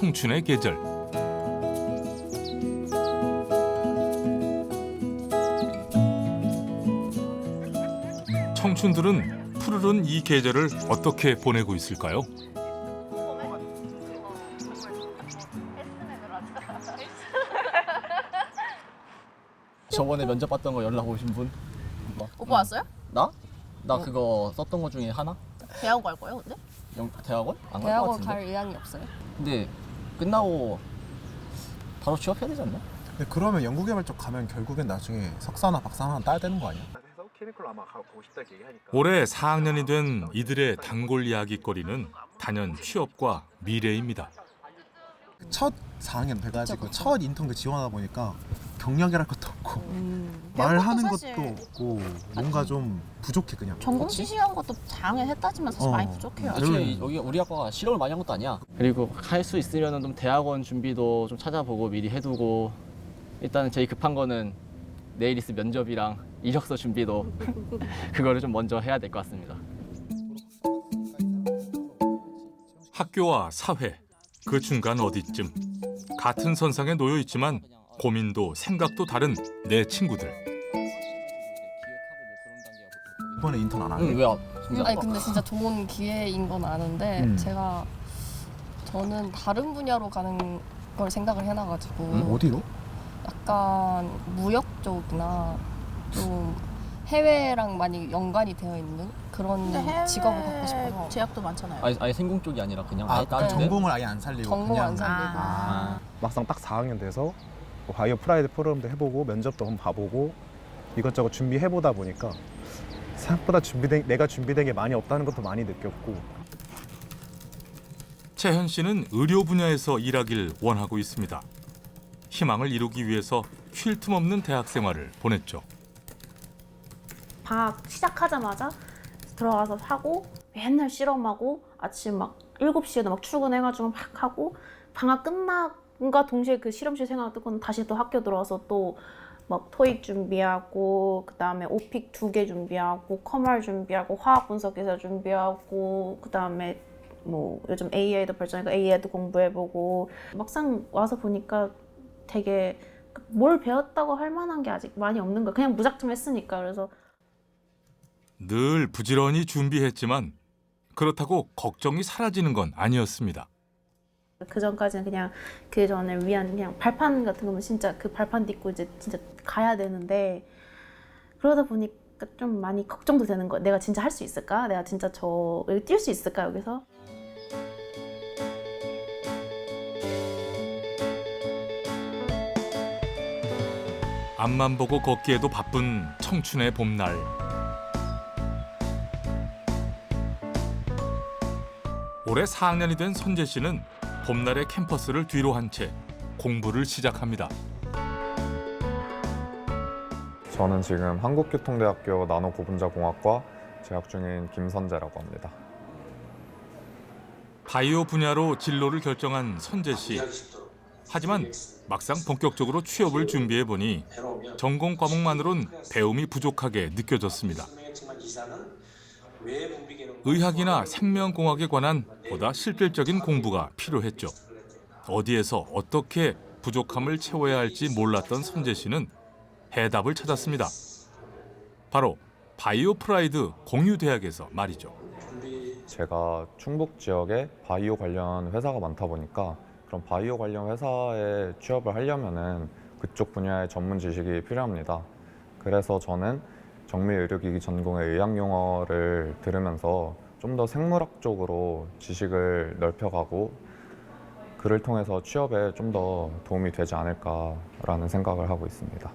청춘의 계절. 청춘들은 푸르른 이 계절을 어떻게 보내고 있을까요? 저번에 면접 봤던 거 연락 오신 분? 오빠 왔어요? 나? 나 그거 썼던 거 중에 하나? 대학원 갈 거예요, 근데? 대학원? 안 갈 것 대학원 같은데? 갈 의향이 없어요? 근데 끝나고 바로 취업해야 되지 않나? 근데 그러면 연구개발 쪽 가면 결국엔 나중에 석사나 박사나 하나 따야 되는 거 아니야? 올해 4학년이 된 이들의 단골 이야기거리는 단연 취업과 미래입니다. 첫 4학년 돼가지고 첫 인턴 지원하다 보니까 경력이랄 것도 없고 말하는 사실- 것도 없고 뭔가 좀 부족해 그냥. 전공 CC한 것도 다양하게 했다지만 사실 많이 부족해요. 사실 여기 우리 학과가 실험을 많이 한 것도 아니야. 그리고 할 수 있으면 좀 대학원 준비도 좀 찾아보고 미리 해두고 일단은 제일 급한 거는 내일 있을 면접이랑 이력서 준비도 그거를 좀 먼저 해야 될 것 같습니다. 학교와 사회, 그 중간 어디쯤 같은 선상에 놓여 있지만 고민도 생각도 다른 내 친구들. 이번에 인턴 안 할래? 응, 왜? 진짜. 아니 근데 진짜 좋은 기회인 건 아는데 저는 다른 분야로 가는 걸 생각을 해놔가지고 어디로? 약간 무역 쪽이나 좀 해외랑 많이 연관이 되어 있는 그런 직업을 갖고 싶어서 제약도 많잖아요. 아예 생공 쪽이 아니라 그냥 아, 아예 다른 전공을 아예 안 살리고 전공 그냥 안 살리고 막상 딱 4학년 돼서 뭐 바이오 프라이드 프로그램도 해보고 면접도 한번 봐보고 이것저것 준비해보다 보니까 생각보다 내가 준비된 게 많이 없다는 것도 많이 느꼈고. 채현 씨는 의료 분야에서 일하길 원하고 있습니다. 희망을 이루기 위해서 쉴 틈 없는 대학 생활을 보냈죠. 방학 시작하자마자 들어가서 하고 맨날 실험하고 아침 막 7시에도 막 출근해가지고 막 하고 방학 끝나과 동시에 그 실험실 생활 뜨고는 다시 또 학교 들어와서 또 막 토익 준비하고 그다음에 오픽 2개 준비하고 커멀 준비하고 화학 분석기사 준비하고 그다음에 뭐 요즘 AI도 발전하니까 AI도 공부해보고 막상 와서 보니까 되게 뭘 배웠다고 할 만한 게 아직 많이 없는 거야. 그냥 무작정 했으니까. 그래서 늘 부지런히 준비했지만 그렇다고 걱정이 사라지는 건 아니었습니다. 그 전까지는 그냥 그 전에 위한 그냥 발판 같은 거면 진짜 그 발판 딛고 이제 진짜 가야 되는데 그러다 보니까 좀 많이 걱정도 되는 거야. 내가 진짜 할 수 있을까? 내가 진짜 여기 뛸 수 있을까 여기서? 앞만 보고 걷기에도 바쁜 청춘의 봄날. 올해 4학년이 된 선재 씨는 봄날의 캠퍼스를 뒤로 한 채 공부를 시작합니다. 저는 지금 한국교통대학교 나노고분자공학과 재학 중인 김선재라고 합니다. 바이오 분야로 진로를 결정한 선재 씨. 하지만 막상 본격적으로 취업을 준비해 보니 전공 과목만으론 배움이 부족하게 느껴졌습니다. 의학이나 생명공학에 관한 보다 실질적인 공부가 필요했죠. 어디에서 어떻게 부족함을 채워야 할지 몰랐던 선재 씨는 해답을 찾았습니다. 바로 바이오 프라이드 공유대학에서 말이죠. 제가 충북 지역에 바이오 관련 회사가 많다 보니까 그런 바이오 관련 회사에 취업을 하려면은 그쪽 분야의 전문 지식이 필요합니다. 그래서 저는 정밀의료기기 전공의 의학용어를 들으면서 좀 더 생물학 쪽으로 지식을 넓혀가고 그를 통해서 취업에 좀 더 도움이 되지 않을까라는 생각을 하고 있습니다.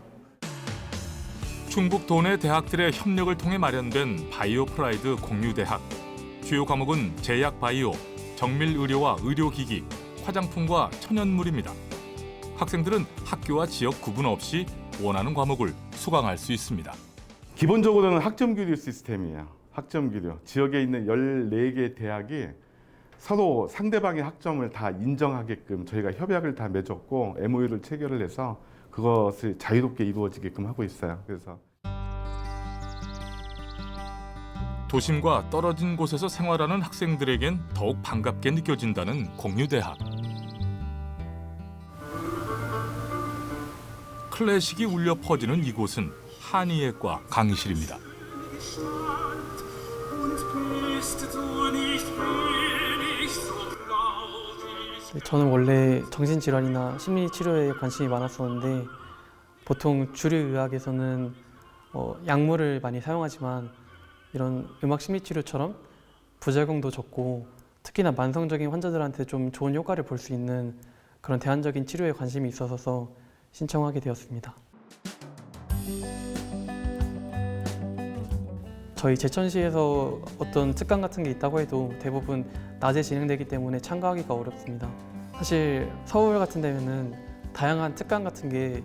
충북 도내 대학들의 협력을 통해 마련된 바이오 프라이드 공유대학. 주요 과목은 제약 바이오, 정밀 의료와 의료기기, 화장품과 천연물입니다. 학생들은 학교와 지역 구분 없이 원하는 과목을 수강할 수 있습니다. 기본적으로는 학점 교류 시스템이에요. 학점 교류. 지역에 있는 14개 대학이 서로 상대방의 학점을 다 인정하게끔 저희가 협약을 다 맺었고 MOU를 체결을 해서 그것을 자유롭게 이루어지게끔 하고 있어요. 그래서 도심과 떨어진 곳에서 생활하는 학생들에겐 더욱 반갑게 느껴진다는 공유대학. 클래식이 울려 퍼지는 이곳은 한의예과 강의실입니다. 저는 원래 정신질환이나 심리치료에 관심이 많았었는데 보통 주류의학에서는 약물을 많이 사용하지만 이런 음악 심리치료처럼 부작용도 적고 특히나 만성적인 환자들한테 좀 좋은 효과를 볼 수 있는 그런 대안적인 치료에 관심이 있어서 신청하게 되었습니다. 저희 제천시에서 어떤 특강 같은 게 있다고 해도 대부분 낮에 진행되기 때문에 참가하기가 어렵습니다. 사실 서울 같은 데면은 다양한 특강 같은 게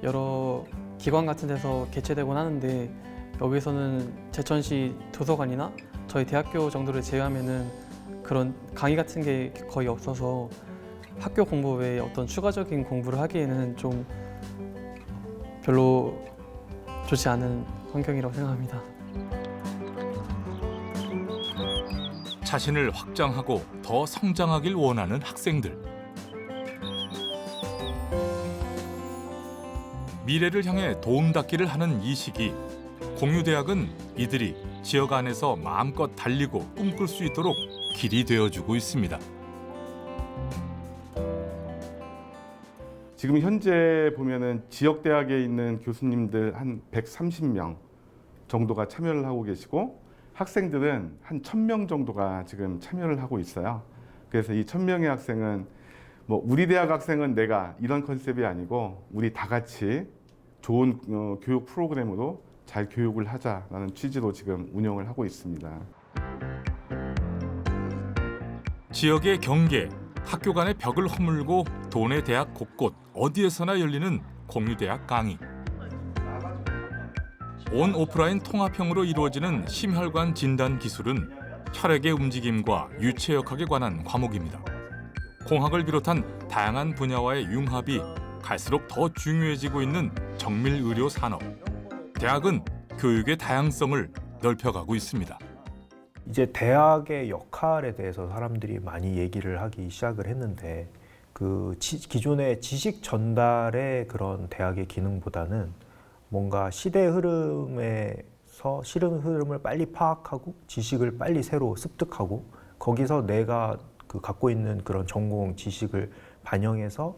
여러 기관 같은 데서 개최되곤 하는데 여기서는 제천시 도서관이나 저희 대학교 정도를 제외하면은 그런 강의 같은 게 거의 없어서 학교 공부 외에 어떤 추가적인 공부를 하기에는 좀 별로 좋지 않은 환경이라고 생각합니다. 자신을 확장하고 더 성장하길 원하는 학생들. 미래를 향해 도움닫기를 하는 이 시기, 공유대학은 이들이 지역 안에서 마음껏 달리고 꿈꿀 수 있도록 길이 되어주고 있습니다. 지금 현재 보면은 지역 대학에 있는 교수님들 한 130명 정도가 참여를 하고 계시고 학생들은 한 1000명 정도가 지금 참여를 하고 있어요. 그래서 이 1000명의 학생은 뭐 우리 대학 학생은 내가 이런 컨셉이 아니고 우리 다 같이 좋은 교육 프로그램으로 잘 교육을 하자라는 취지로 지금 운영을 하고 있습니다. 지역의 경계, 학교 간의 벽을 허물고 도내 대학 곳곳 어디에서나 열리는 공유대학 강의. 온 오프라인 통합형으로 이루어지는 심혈관 진단 기술은 혈액의 움직임과 유체역학에 관한 과목입니다. 공학을 비롯한 다양한 분야와의 융합이 갈수록 더 중요해지고 있는 정밀의료 산업. 대학은 교육의 다양성을 넓혀가고 있습니다. 이제 대학의 역할에 대해서 사람들이 많이 얘기를 하기 시작을 했는데 그 기존의 지식 전달의 그런 대학의 기능보다는 뭔가 시대의 흐름에서 시름 흐름을 빨리 파악하고 지식을 빨리 새로 습득하고 거기서 내가 그 갖고 있는 그런 전공 지식을 반영해서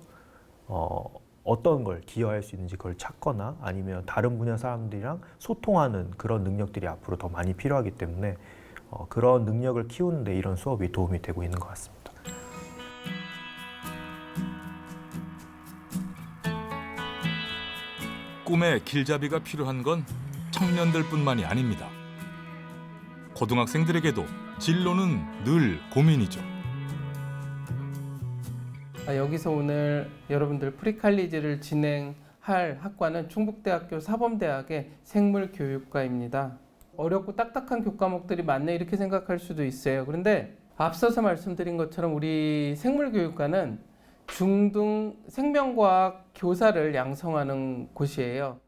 어떤 걸 기여할 수 있는지 그걸 찾거나 아니면 다른 분야 사람들이랑 소통하는 그런 능력들이 앞으로 더 많이 필요하기 때문에 그런 능력을 키우는데 이런 수업이 도움이 되고 있는 것 같습니다. 꿈의 길잡이가 필요한 건 청년들뿐만이 아닙니다. 고등학생들에게도 진로는 늘 고민이죠. 여기서 오늘 여러분들 프리칼리지를 진행할 학과는 충북대학교 사범대학의 생물교육과입니다. 어렵고 딱딱한 교과목들이 많네 이렇게 생각할 수도 있어요. 그런데 앞서서 말씀드린 것처럼 우리 생물교육과는 중등 생명과학 교사를 양성하는 곳이에요.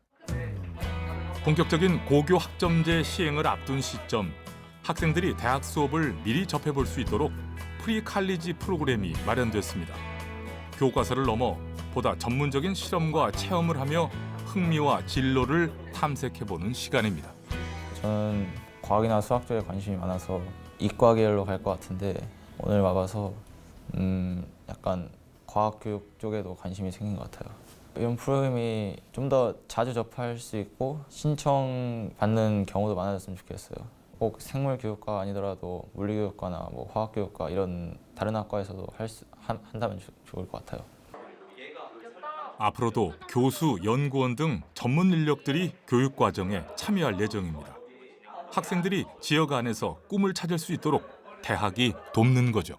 본격적인 고교 학점제 시행을 앞둔 시점, 학생들이 대학 수업을 미리 접해볼 수 있도록 프리칼리지 프로그램이 마련됐습니다. 교과서를 넘어 보다 전문적인 실험과 체험을 하며 흥미와 진로를 탐색해보는 시간입니다. 저는 과학이나 수학 쪽에 관심이 많아서 이과 계열로 갈 것 같은데 오늘 와봐서 약간 과학교육 쪽에도 관심이 생긴 것 같아요. 이런 프로그램이 좀 더 자주 접할 수 있고 신청받는 경우도 많아졌으면 좋겠어요. 꼭 생물교육과 아니더라도 물리교육과나 뭐 화학교육과 이런 다른 학과에서도 한다면 좋을 것 같아요. 앞으로도 교수, 연구원 등 전문 인력들이 교육 과정에 참여할 예정입니다. 학생들이 지역 안에서 꿈을 찾을 수 있도록 대학이 돕는 거죠.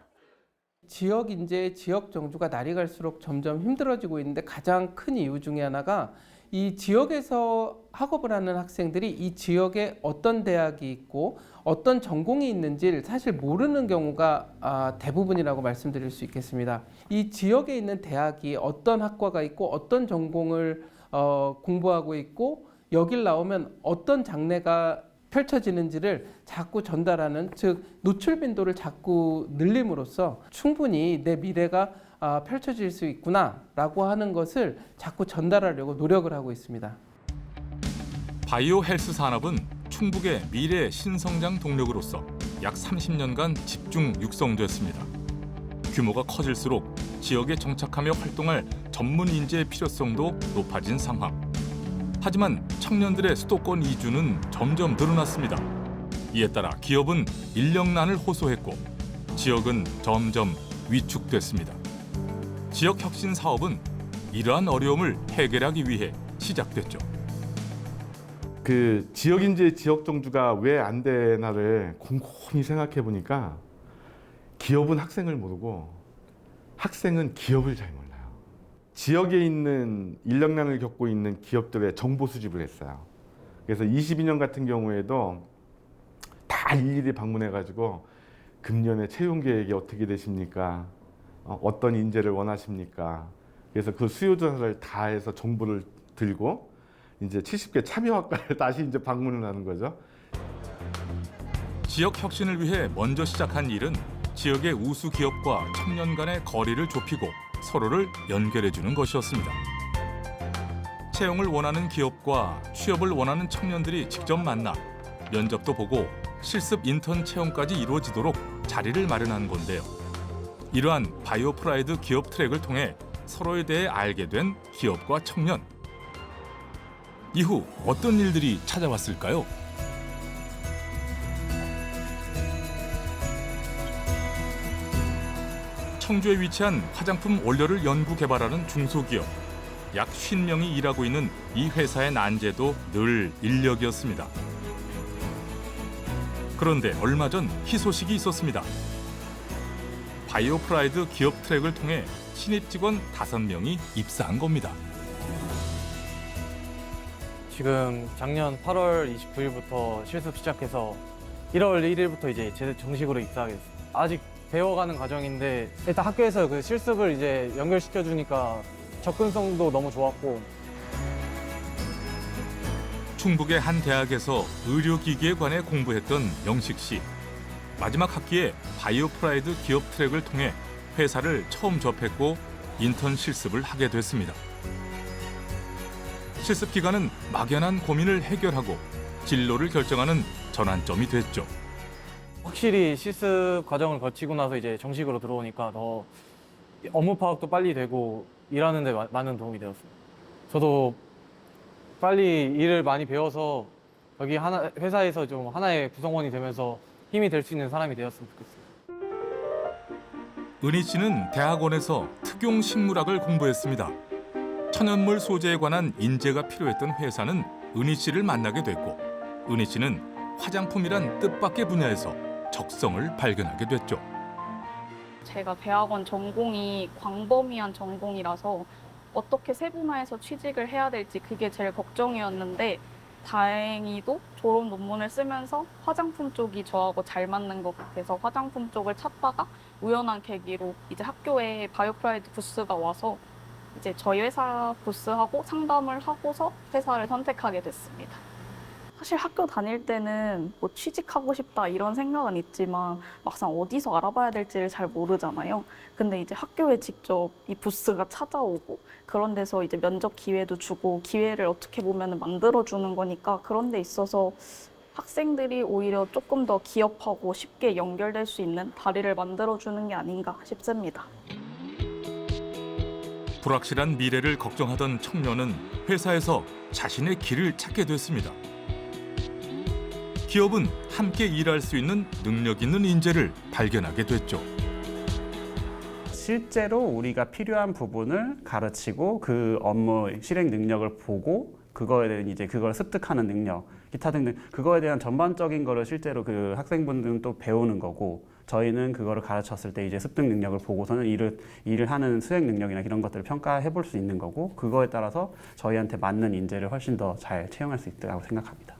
지역 인재, 지역 정주가 날이 갈수록 점점 힘들어지고 있는데 가장 큰 이유 중에 하나가 이 지역에서 학업을 하는 학생들이 이 지역에 어떤 대학이 있고 어떤 전공이 있는지를 사실 모르는 경우가 대부분이라고 말씀드릴 수 있겠습니다. 이 지역에 있는 대학이 어떤 학과가 있고 어떤 전공을 공부하고 있고 여길 나오면 어떤 장래가 펼쳐지는지를 자꾸 전달하는, 즉 노출 빈도를 자꾸 늘림으로써 충분히 내 미래가 펼쳐질 수 있구나라고 하는 것을 자꾸 전달하려고 노력을 하고 있습니다. 바이오 헬스 산업은 충북의 미래 신성장 동력으로서 약 30년간 집중 육성됐습니다. 규모가 커질수록 지역에 정착하며 활동할 전문 인재의 필요성도 높아진 상황. 하지만 청년들의 수도권 이주는 점점 늘어났습니다. 이에 따라 기업은 인력난을 호소했고 지역은 점점 위축됐습니다. 지역 혁신 사업은 이러한 어려움을 해결하기 위해 시작됐죠. 그 지역 인재 지역 정주가 왜 안 되나를 곰곰이 생각해 보니까 기업은 학생을 모르고 학생은 기업을 잘 몰라요. 지역에 있는 인력난을 겪고 있는 기업들의 정보 수집을 했어요. 그래서 22년 같은 경우에도 다 일일이 방문해 가지고 금년에 채용 계획이 어떻게 되십니까? 어떤 인재를 원하십니까? 그래서 그 수요 조사를 다 해서 정보를 들고 이제 70개 참여학과를 다시 이제 방문을 하는 거죠. 지역 혁신을 위해 먼저 시작한 일은 지역의 우수 기업과 청년 간의 거리를 좁히고 서로를 연결해 주는 것이었습니다. 채용을 원하는 기업과 취업을 원하는 청년들이 직접 만나 면접도 보고 실습 인턴 채용까지 이루어지도록 자리를 마련한 건데요. 이러한 바이오 프라이드 기업 트랙을 통해 서로에 대해 알게 된 기업과 청년. 이후 어떤 일들이 찾아왔을까요? 청주에 위치한 화장품 원료를 연구 개발하는 중소기업. 약 50명이 일하고 있는 이 회사의 난제도 늘 인력이었습니다. 그런데 얼마 전 희소식이 있었습니다. 바이오 프라이드 기업 트랙을 통해 신입 직원 5명이 입사한 겁니다. 지금 작년 8월 29일부터 실습 시작해서 1월 1일부터 이제 정식으로 입사하게 됐어요. 아직 배워가는 과정인데 일단 학교에서 그 실습을 이제 연결시켜 주니까 접근성도 너무 좋았고. 충북의 한 대학에서 의료기기에 관해 공부했던 영식 씨. 마지막 학기에 바이오 프라이드 기업 트랙을 통해 회사를 처음 접했고 인턴 실습을 하게 됐습니다. 실습 기간은 막연한 고민을 해결하고 진로를 결정하는 전환점이 됐죠. 확실히 실습 과정을 거치고 나서 이제 정식으로 들어오니까 더 업무 파악도 빨리 되고 일하는 데 많은 도움이 되었어요. 저도 빨리 일을 많이 배워서 여기 회사에서 좀 하나의 구성원이 되면서 힘이 될 수 있는 사람이 되었으면 좋겠어요. 은희 씨는 대학원에서 특용 식물학을 공부했습니다. 천연물 소재에 관한 인재가 필요했던 회사는 은희 씨를 만나게 됐고 은희 씨는 화장품이란 뜻밖의 분야에서 적성을 발견하게 됐죠. 제가 대학원 전공이 광범위한 전공이라서 어떻게 세분화해서 취직을 해야 될지 그게 제일 걱정이었는데 다행히도 졸업 논문을 쓰면서 화장품 쪽이 저하고 잘 맞는 것 같아서 화장품 쪽을 찾다가 우연한 계기로 이제 학교에 바이오프라이드 부스가 와서 이제 저희 회사 부스하고 상담을 하고서 회사를 선택하게 됐습니다. 사실 학교 다닐 때는 뭐 취직하고 싶다 이런 생각은 있지만 막상 어디서 알아봐야 될지를 잘 모르잖아요. 근데 이제 학교에 직접 이 부스가 찾아오고 그런 데서 이제 면접 기회도 주고 기회를 어떻게 보면 만들어주는 거니까 그런 데 있어서 학생들이 오히려 조금 더 기업하고 쉽게 연결될 수 있는 다리를 만들어주는 게 아닌가 싶습니다. 불확실한 미래를 걱정하던 청년은 회사에서 자신의 길을 찾게 됐습니다. 기업은 함께 일할 수 있는 능력 있는 인재를 발견하게 됐죠. 실제로 우리가 필요한 부분을 가르치고 그 업무 실행 능력을 보고 그거에 대한 이제 그걸 습득하는 능력, 기타 등등 그거에 대한 전반적인 거를 실제로 그 학생분들은 또 배우는 거고 저희는 그거를 가르쳤을 때 이제 습득 능력을 보고서는 일을 하는 수행 능력이나 이런 것들을 평가해 볼 수 있는 거고 그거에 따라서 저희한테 맞는 인재를 훨씬 더 잘 채용할 수 있다고 생각합니다.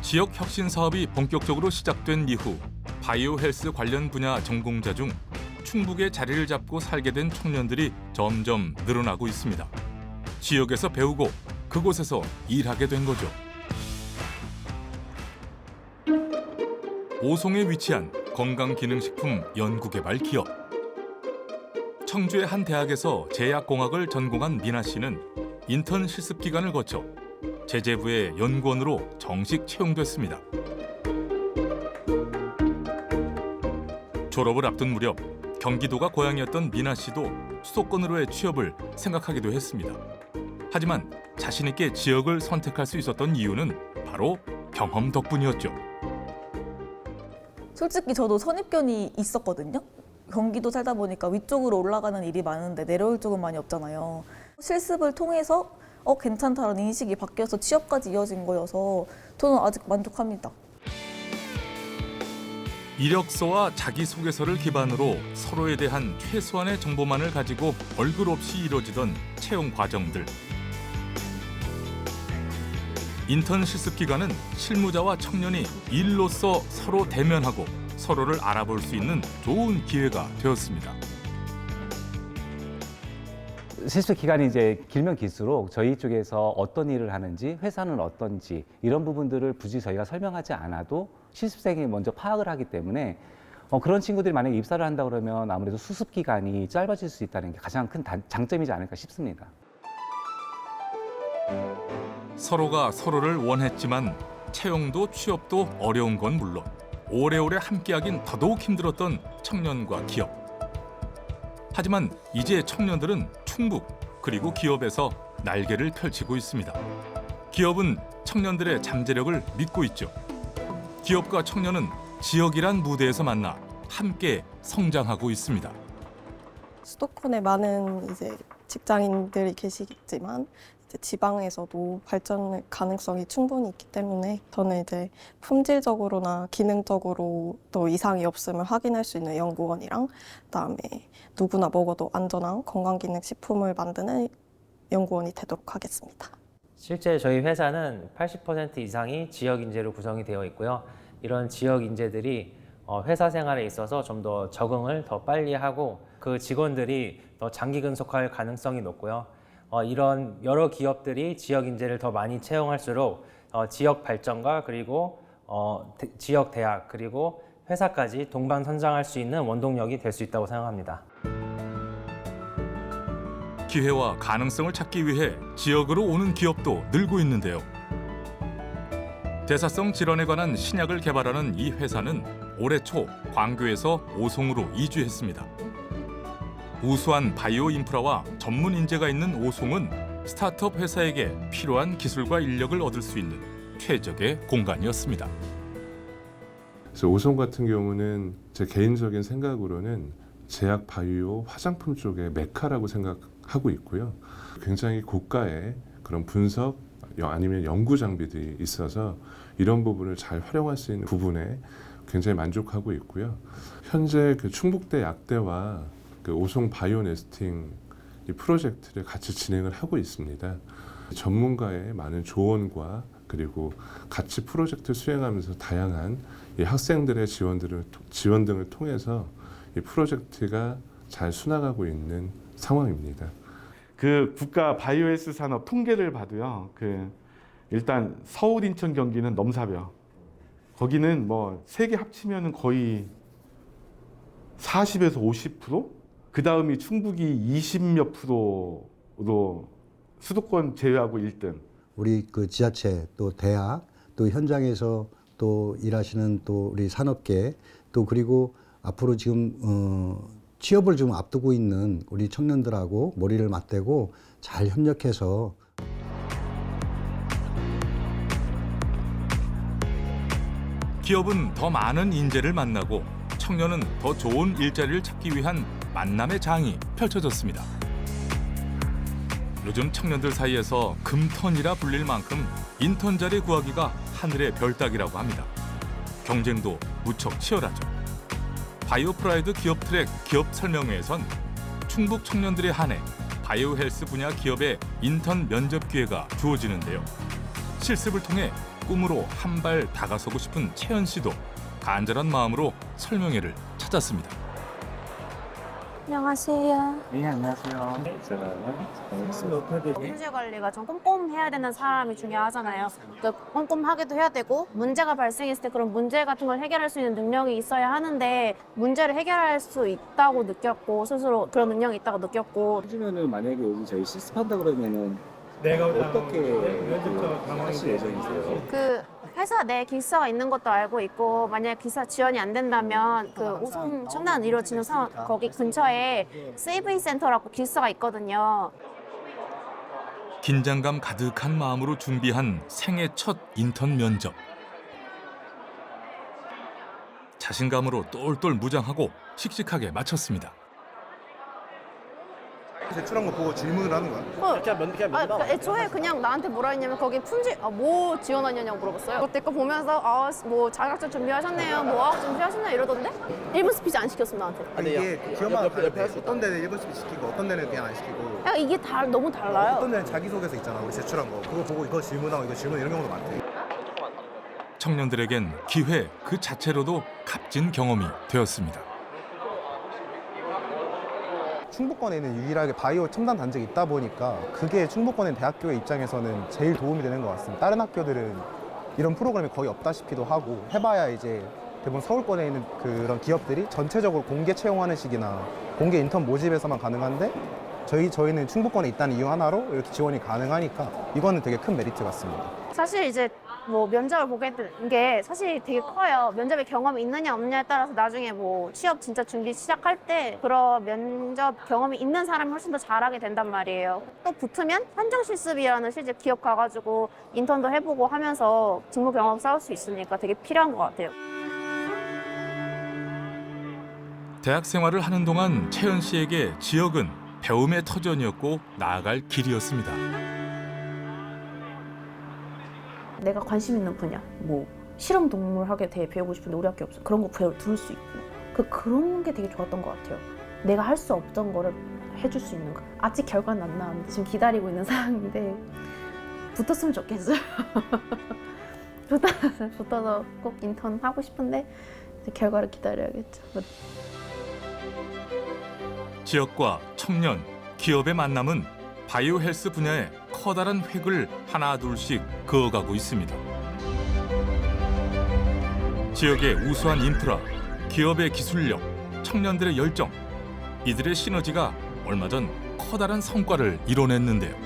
지역 혁신 사업이 본격적으로 시작된 이후 바이오 헬스 관련 분야 전공자 중 충북에 자리를 잡고 살게 된 청년들이 점점 늘어나고 있습니다. 지역에서 배우고 그곳에서 일하게 된 거죠. 오송에 위치한 건강기능식품 연구개발 기업. 청주의 한 대학에서 제약공학을 전공한 미나 씨는 인턴 실습 기간을 거쳐 제재부의 연구원으로 정식 채용됐습니다. 졸업을 앞둔 무렵 경기도가 고향이었던 미나 씨도 수도권으로의 취업을 생각하기도 했습니다. 하지만 자신 있게 지역을 선택할 수 있었던 이유는 바로 경험 덕분이었죠. 솔직히 저도 선입견이 있었거든요. 경기도 살다 보니까 위쪽으로 올라가는 일이 많은데 내려올 쪽은 많이 없잖아요. 실습을 통해서 괜찮다는 인식이 바뀌어서 취업까지 이어진 거여서 저는 아직 만족합니다. 이력서와 자기소개서를 기반으로 서로에 대한 최소한의 정보만을 가지고 얼굴 없이 이루어지던 채용 과정들. 인턴 실습 기간은 실무자와 청년이 일로서 서로 대면하고 서로를 알아볼 수 있는 좋은 기회가 되었습니다. 실습 기간이 이제 길면 길수록 저희 쪽에서 어떤 일을 하는지, 회사는 어떤지 이런 부분들을 굳이 저희가 설명하지 않아도 실습생이 먼저 파악을 하기 때문에 그런 친구들이 만약에 입사를 한다 그러면 아무래도 수습 기간이 짧아질 수 있다는 게 가장 큰 장점이지 않을까 싶습니다. 서로가 서로를 원했지만 채용도 취업도 어려운 건 물론 오래오래 함께하긴 더더욱 힘들었던 청년과 기업. 하지만 이제 청년들은 충북 그리고 기업에서 날개를 펼치고 있습니다. 기업은 청년들의 잠재력을 믿고 있죠. 기업과 청년은 지역이란 무대에서 만나 함께 성장하고 있습니다. 수도권에 많은 이제 직장인들이 계시겠지만 이제 지방에서도 발전 가능성이 충분히 있기 때문에 저는 이제 품질적으로나 기능적으로 또 이상이 없음을 확인할 수 있는 연구원이랑 그다음에 누구나 먹어도 안전한 건강기능식품을 만드는 연구원이 되도록 하겠습니다. 실제 저희 회사는 80% 이상이 지역 인재로 구성이 되어 있고요. 이런 지역 인재들이 회사 생활에 있어서 좀 더 적응을 더 빨리 하고 그 직원들이 더 장기 근속할 가능성이 높고요. 이런 여러 기업들이 지역 인재를 더 많이 채용할수록 지역 발전과 그리고 지역 대학 그리고 회사까지 동반선장할 수 있는 원동력이 될 수 있다고 생각합니다. 기회와 가능성을 찾기 위해 지역으로 오는 기업도 늘고 있는데요. 대사성 질환에 관한 신약을 개발하는 이 회사는 올해 초 광교에서 오송으로 이주했습니다. 우수한 바이오 인프라와 전문 인재가 있는 오송은 스타트업 회사에게 필요한 기술과 인력을 얻을 수 있는 최적의 공간이었습니다. 그래서 오송 같은 경우는 제 개인적인 생각으로는 제약 바이오 화장품 쪽의 메카라고 생각하고 있고요. 굉장히 고가의 그런 분석 아니면 연구 장비들이 있어서 이런 부분을 잘 활용할 수 있는 부분에 굉장히 만족하고 있고요. 현재 그 충북대 약대와 그 오송 바이오 네스팅 이 프로젝트를 같이 진행을 하고 있습니다. 전문가의 많은 조언과 그리고 같이 프로젝트 수행하면서 다양한 이 학생들의 지원 등을 통해서 이 프로젝트가 잘 수나가고 있는 상황입니다. 그 국가 바이오헬스 산업 통계를 봐도요. 일단 서울, 인천, 경기는 넘사벽. 거기는 뭐 세 개 합치면은 거의 40에서 50%? 그 다음이 충북이 20몇 %로 수도권 제외하고 1등. 우리 그 지자체 또 대학 또 현장에서 또 일하시는 또 우리 산업계 또 그리고 앞으로 지금 취업을 좀 앞두고 있는 우리 청년들하고 머리를 맞대고 잘 협력해서 기업은 더 많은 인재를 만나고 청년은 더 좋은 일자리를 찾기 위한 만남의 장이 펼쳐졌습니다. 요즘 청년들 사이에서 금턴이라 불릴 만큼 인턴 자리 구하기가 하늘의 별 따기라고 합니다. 경쟁도 무척 치열하죠. 바이오 프라이드 기업 트랙 기업 설명회에선 충북 청년들에 한해 바이오 헬스 분야 기업의 인턴 면접 기회가 주어지는데요. 실습을 통해 꿈으로 한 발 다가서고 싶은 채연 씨도 간절한 마음으로 설명회를 찾았습니다. 안녕하세요. 네, 안녕하세요. 문제 관리가 좀 꼼꼼해야 되는 사람이 중요하잖아요. 그 꼼꼼하게도 해야 되고 문제가 발생했을 때 그런 문제 같은 걸 해결할 수 있는 능력이 있어야 하는데 문제를 해결할 수 있다고 느꼈고 스스로 그런 능력이 있다고 느꼈고. 하시면은 만약에 여기 저희 실습한다 그러면은 어떻게 하실 예정이세요? 그 회사 내 기사가 있는 것도 알고 있고 만약 기사 지원이 안 된다면 그 우선 첨단 이루어지는 상황 거기 근처에 세이브인 센터라고 기사가 있거든요. 긴장감 가득한 마음으로 준비한 생애 첫 인턴 면접. 자신감으로 똘똘 무장하고 씩씩하게 마쳤습니다. 제출한 거 보고 질문을 하는 거야? 그러니까 애초에 그냥 나한테 뭐라 했냐면 거기 품질 뭐 지원하냐고 물어봤어요. 그때 거 보면서 뭐 자격증 준비하셨네요, 뭐 어학 준비하셨나요 이러던데 1분 스피치 안 시켰어 나한테. 아니 이게 기업마다 다른데 어떤 데는 1분 스피치 시키고 어떤 데는 그냥 안 시키고. 야, 이게 너무 달라요. 어떤 데는 자기소개서 있잖아 우리 제출한 거 그거 보고 이거 질문하고 이거 질문 이런 경우도 많대. 청년들에겐 기회 그 자체로도 값진 경험이 되었습니다. 충북권에는 유일하게 바이오 첨단 단지가 있다 보니까 그게 충북권의 대학교의 입장에서는 제일 도움이 되는 것 같습니다. 다른 학교들은 이런 프로그램이 거의 없다시피도 하고 해봐야 이제 대부분 서울권에 있는 그런 기업들이 전체적으로 공개 채용하는 식이나 공개 인턴 모집에서만 가능한데 저희는 충북권에 있다는 이유 하나로 이렇게 지원이 가능하니까 이거는 되게 큰 메리트 같습니다. 사실 이제 뭐 면접을 보게 된 게 사실 되게 커요. 면접에 경험이 있느냐 없느냐에 따라서 나중에 뭐 취업 진짜 준비 시작할 때 그런 면접 경험이 있는 사람이 훨씬 더 잘하게 된단 말이에요. 또 붙으면 현장 실습이라는 실제 기업 가가지고 인턴도 해보고 하면서 직무 경험 쌓을 수 있으니까 되게 필요한 것 같아요. 대학 생활을 하는 동안 채연 씨에게 지역은 배움의 터전이었고 나아갈 길이었습니다. 내가 관심 있는 분야, 뭐 실험 동물학에 대해 배우고 싶은데 우리 학교 없어. 그런 거 들을 수 있고 그런 게 되게 좋았던 것 같아요. 내가 할 수 없던 거를 해줄 수 있는 거. 아직 결과는 안 나왔는데 지금 기다리고 있는 상황인데 붙었으면 좋겠어요. 붙어서 꼭 인턴 하고 싶은데 이제 결과를 기다려야겠죠. 지역과 청년, 기업의 만남은 바이오 헬스 분야에 커다란 획을 하나 둘씩 그어가고 있습니다. 지역의 우수한 인프라, 기업의 기술력, 청년들의 열정, 이들의 시너지가 얼마 전 커다란 성과를 이뤄냈는데요.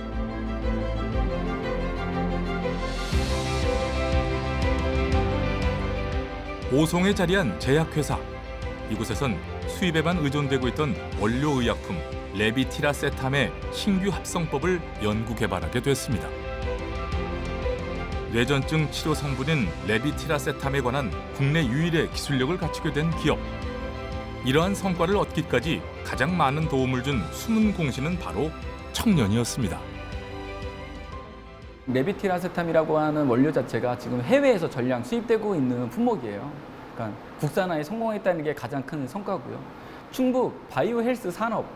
오송에 자리한 제약회사. 이곳에선 수입에만 의존되고 있던 원료의약품 레비티라세탐의 신규 합성법을 연구 개발하게 됐습니다. 뇌전증 치료 성분인 레비티라세탐에 관한 국내 유일의 기술력을 갖추게 된 기업. 이러한 성과를 얻기까지 가장 많은 도움을 준 숨은 공신은 바로 청년이었습니다. 레비티라세탐이라고 하는 원료 자체가 지금 해외에서 전량 수입되고 있는 품목이에요. 그러니까 국산화에 성공했다는 게 가장 큰 성과고요. 충북 바이오 헬스 산업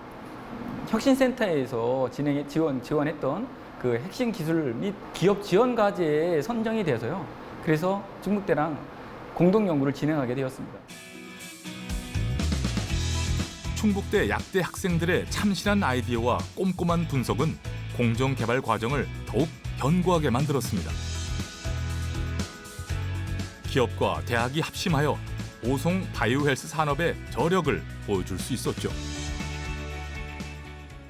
혁신센터에서 지원했던 그 핵심 기술 및 기업 지원 과제에 선정이 되어서요. 그래서 충북대랑 공동 연구를 진행하게 되었습니다. 충북대 약대 학생들의 참신한 아이디어와 꼼꼼한 분석은 공정 개발 과정을 더욱 견고하게 만들었습니다. 기업과 대학이 합심하여 오송 바이오 헬스 산업의 저력을 보여줄 수 있었죠.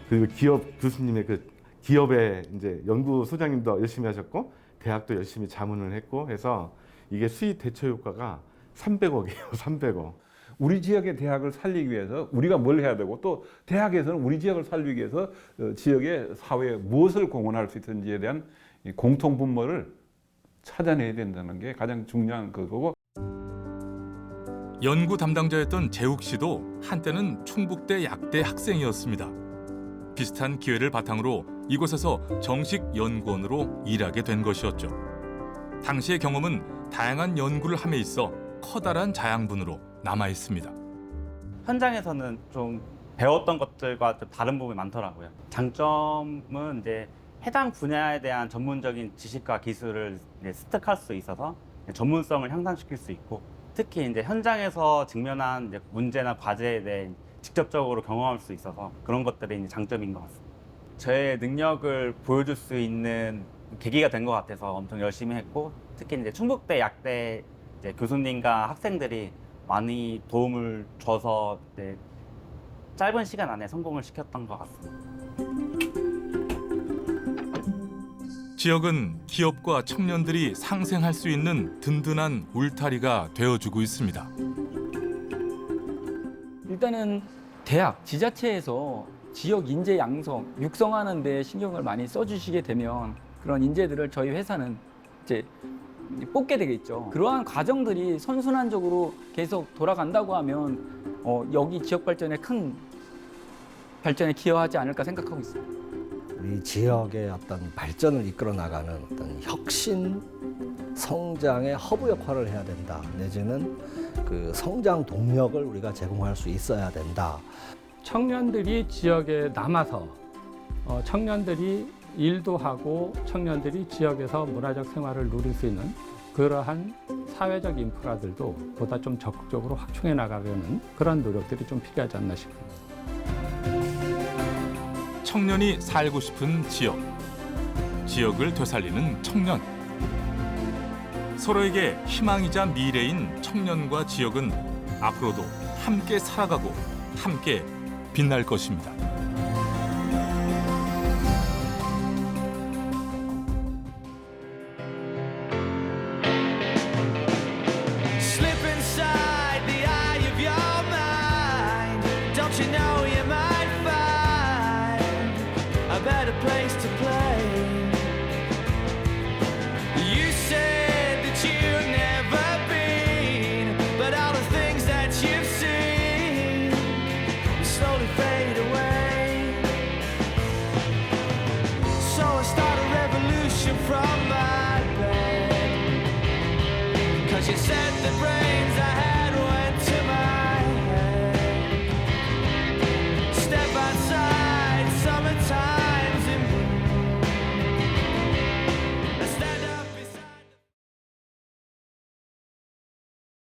그리고 기업 교수님의 그 기업의 이제 연구소장님도 열심히 하셨고 대학도 열심히 자문을 했고 해서 이게 수입 대처 효과가 300억이에요. 300억. 우리 지역의 대학을 살리기 위해서 우리가 뭘 해야 되고 또 대학에서는 우리 지역을 살리기 위해서 지역의 사회에 무엇을 공헌할 수 있는지에 대한 공통 분모를 찾아내야 된다는 게 가장 중요한 그거고. 연구 담당자였던 재욱 씨도 한때는 충북대 약대 학생이었습니다. 비슷한 기회를 바탕으로 이곳에서 정식 연구원으로 일하게 된 것이었죠. 당시의 경험은 다양한 연구를 함에 있어 커다란 자양분으로 남아 있습니다. 현장에서는 좀 배웠던 것들과 좀 다른 부분이 많더라고요. 장점은 이제 해당 분야에 대한 전문적인 지식과 기술을 이제 습득할 수 있어서 전문성을 향상시킬 수 있고, 특히 이제 현장에서 직면한 이제 문제나 과제에 대해 직접적으로 경험할 수 있어서 그런 것들이 이제 장점인 것 같습니다. 제 능력을 보여줄 수 있는 계기가 된 것 같아서 엄청 열심히 했고, 특히 이제 충북대 약대 이제 교수님과 학생들이 많이 도움을 줘서 이제 짧은 시간 안에 성공을 시켰던 것 같습니다. 지역은 기업과 청년들이 상생할 수 있는 든든한 울타리가 되어주고 있습니다. 일단은 대학, 지자체에서 지역 인재 양성, 육성하는 데 신경을 많이 써주시게 되면 그런 인재들을 저희 회사는 이제 뽑게 되겠죠. 그러한 과정들이 선순환적으로 계속 돌아간다고 하면 여기 지역 발전에 큰 발전에 기여하지 않을까 생각하고 있습니다. 우리 지역의 어떤 발전을 이끌어 나가는 어떤 혁신, 성장의 허브 역할을 해야 된다. 내지는 그 성장 동력을 우리가 제공할 수 있어야 된다. 청년들이 지역에 남아서 청년들이 일도 하고 청년들이 지역에서 문화적 생활을 누릴 수 있는 그러한 사회적 인프라들도 보다 좀 적극적으로 확충해 나가려는 그런 노력들이 좀 필요하지 않나 싶습니다. 청년이 살고 싶은 지역, 지역을 되살리는 청년. 서로에게 희망이자 미래인 청년과 지역은 앞으로도 함께 살아가고 함께 빛날 것입니다.